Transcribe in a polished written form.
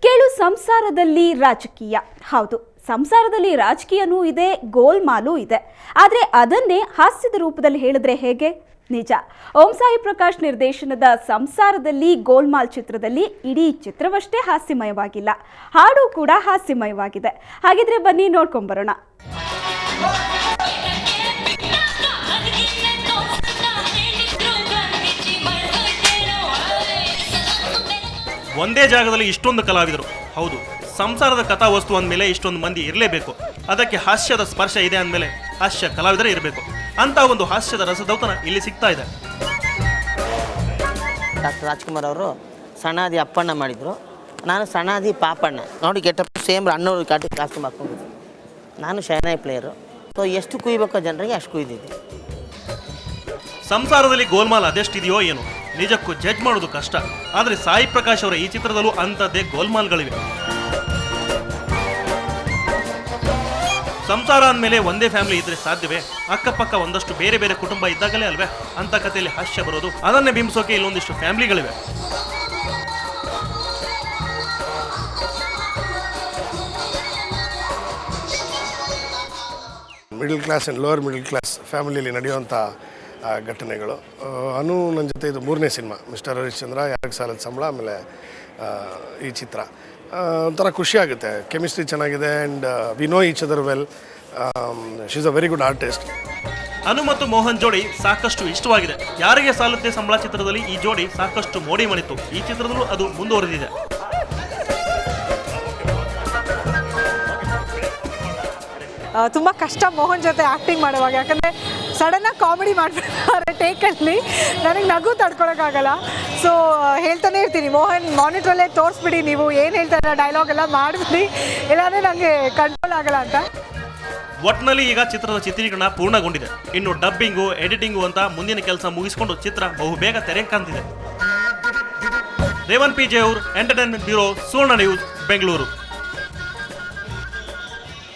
ಕೇಳು ಸಂಸಾರದಲ್ಲಿ ರಾಜಕೀಯ. ಹೌದು, ಸಂಸಾರದಲ್ಲಿ ರಾಜಕೀಯನೂ ಇದೆ, ಗೋಲ್ಮಾಲು ಇದೆ. ಆದರೆ ಅದನ್ನೇ ಹಾಸ್ಯದ ರೂಪದಲ್ಲಿ ಹೇಳಿದ್ರೆ ಹೇಗೆ? ನಿಜ. ಓಂ ಸಾಯಿ ಪ್ರಕಾಶ್ ನಿರ್ದೇಶನದ ಸಂಸಾರದಲ್ಲಿ ಗೋಲ್ಮಾಲ್ ಚಿತ್ರದಲ್ಲಿ ಇಡೀ ಚಿತ್ರವಷ್ಟೇ ಹಾಸ್ಯಮಯವಾಗಿಲ್ಲ, ಹಾಡು ಕೂಡ ಹಾಸ್ಯಮಯವಾಗಿದೆ. ಹಾಗಿದ್ರೆ ಬನ್ನಿ ನೋಡ್ಕೊಂಬರೋಣ. ಒಂದೇ ಜಾಗದಲ್ಲಿ ಇಷ್ಟೊಂದು ಕಲಾವಿದರು. ಹೌದು, ಸಂಸಾರದ ಕಥಾ ವಸ್ತು ಅಂದಮೇಲೆ ಇಷ್ಟೊಂದು ಮಂದಿ ಇರಲೇಬೇಕು. ಅದಕ್ಕೆ ಹಾಸ್ಯದ ಸ್ಪರ್ಶ ಇದೆ ಅಂದಮೇಲೆ ಹಾಸ್ಯ ಕಲಾವಿದರೇ ಇರಬೇಕು. ಅಂತ ಒಂದು ಹಾಸ್ಯದ ರಸದೌತಣ ಇಲ್ಲಿ ಸಿಗ್ತಾ ಇದೆ. ಡಾಕ್ಟರ್ ರಾಜ್ಕುಮಾರ್ ಅವರು ಸಣ್ಣಾದಿ ಅಪ್ಪಣ್ಣ ಮಾಡಿದರು, ನಾನು ಸಣ್ಣಾದಿ ಪಾಪಣ್ಣ. ನೋಡಿ ಗೆಟಪ್ ಸೇಮ್ ಅಣ್ಣವ್ರು ಕಾಸ್ಟ್ಯೂಮ್ ಹಾಕ್ಕೊಂಡಿದ್ದೆ. ನಾನು ಶಹನಾಯಿ ಪ್ಲೇಯರು. ಸೊ ಎಷ್ಟು ಕುಯ್ಬೇಕೋ ಜನರಿಗೆ ಅಷ್ಟು ಕುಯ್ದಿದ್ದೆ. ಸಂಸಾರದಲ್ಲಿ ಗೋಲ್ಮಾಲ್ ಅದೆಷ್ಟಿದೆಯೋ ಏನು, ನಿಜಕ್ಕೂ ಜಡ್ಜ್ ಮಾಡೋದು ಕಷ್ಟ. ಆದರೆ ಸಾಯಿ ಪ್ರಕಾಶ್ ಅವರ ಈ ಚಿತ್ರದಲ್ಲೂ ಅಂಥದ್ದೇ ಗೋಲ್ಮಾಲ್ಗಳಿವೆ. ಸಂಸಾರ ಅಂದಮೇಲೆ ಒಂದೇ ಫ್ಯಾಮಿಲಿ ಇದ್ರೆ ಸಾಧ್ಯವೇ? ಅಕ್ಕಪಕ್ಕ ಒಂದಷ್ಟು ಬೇರೆ ಬೇರೆ ಕುಟುಂಬ ಇದ್ದಾಗಲೇ ಅಲ್ವೇ ಅಂತ ಕಥೆಯಲ್ಲಿ ಹಾಸ್ಯ ಬರೋದು. ಅದನ್ನೇ ಬಿಂಬಿಸೋಕೆ ಇಲ್ಲೊಂದಿಷ್ಟು ಫ್ಯಾಮಿಲಿಗಳಿವೆ. Middle class and lower middle class ಫ್ಯಾಮಿಲಿಯಲ್ಲಿ ನಡೆಯುವಂಥ ಘಟನೆಗಳು. ಅನು ನನ್ನ ಜೊತೆ ಇದು 3ನೇ ಸಿನಿಮಾ. ಮಿಸ್ಟರ್ ಹರಿಶ್ಚಂದ್ರ, 2 ಸಾಲದ ಸಂಬಳ, ಆಮೇಲೆ ಈ ಚಿತ್ರ. ಒಂಥರ ಖುಷಿಯಾಗುತ್ತೆ. ಕೆಮಿಸ್ಟ್ರಿ ಚೆನ್ನಾಗಿದೆ and we know each other well. She is a very good artist. Anu ಮತ್ತು ಮೋಹನ್ ಜೋಡಿ ಸಾಕಷ್ಟು ಇಷ್ಟವಾಗಿದೆ. ಯಾರಿಗೆ ಸಾಲುತ್ತೆ ಸಂಬಳ ಚಿತ್ರದಲ್ಲಿ ಈ ಜೋಡಿ ಸಾಕಷ್ಟು ಮೋಡಿ ಮಾಡಿತ್ತು. ಈ ಚಿತ್ರದಲ್ಲೂ ಅದು ಮುಂದುವರೆದಿದೆ. ತುಂಬ ಕಷ್ಟ ಮೋಹನ್ ಜೊತೆ ಆ್ಯಕ್ಟಿಂಗ್ ಮಾಡುವಾಗ, ಯಾಕಂದರೆ ಸಡನ್ನಾಗಿ ಕಾಮಿಡಿ ಮಾಡಿಬಿಡ್ತಾರೆ ಟೇಕಲ್ಲಿ. ನನಗೆ ನಗು ತಡ್ಕೊಳಕ್ಕಾಗಲ್ಲ. ಸೊ ಹೇಳ್ತಾನೆ ಇರ್ತೀನಿ, ಮೋಹನ್ ಮಾನಿಟ್ರಲ್ಲೇ ತೋರಿಸ್ಬಿಡಿ, ನೀವು ಏನು ಹೇಳ್ತಾರೆ ಡೈಲಾಗ್ ಎಲ್ಲ ಮಾಡಿಬಿಡಿ, ಇಲ್ಲಾಂದರೆ ನನಗೆ ಕಂಟ್ರೋಲ್ ಆಗಲ್ಲ ಅಂತ. ಒಟ್ನಲ್ಲಿ ಈಗ ಚಿತ್ರದ ಚಿತ್ರೀಕರಣ ಪೂರ್ಣಗೊಂಡಿದೆ. ಇನ್ನು ಡಬ್ಬಿಂಗು, ಎಡಿಟಿಂಗು ಅಂತ ಮುಂದಿನ ಕೆಲಸ ಮುಗಿಸಿಕೊಂಡು ಚಿತ್ರ ಬಹುಬೇಗ ತೆರೆ ಕಾಣ್ತಿದೆ. ರೇವನ್ ಪಿ ಜೆ ಅವರು, ಎಂಟರ್ಟೈನ್ಮೆಂಟ್ ಬ್ಯೂರೋ, ಸುವರ್ಣ ನ್ಯೂಸ್, ಬೆಂಗಳೂರು.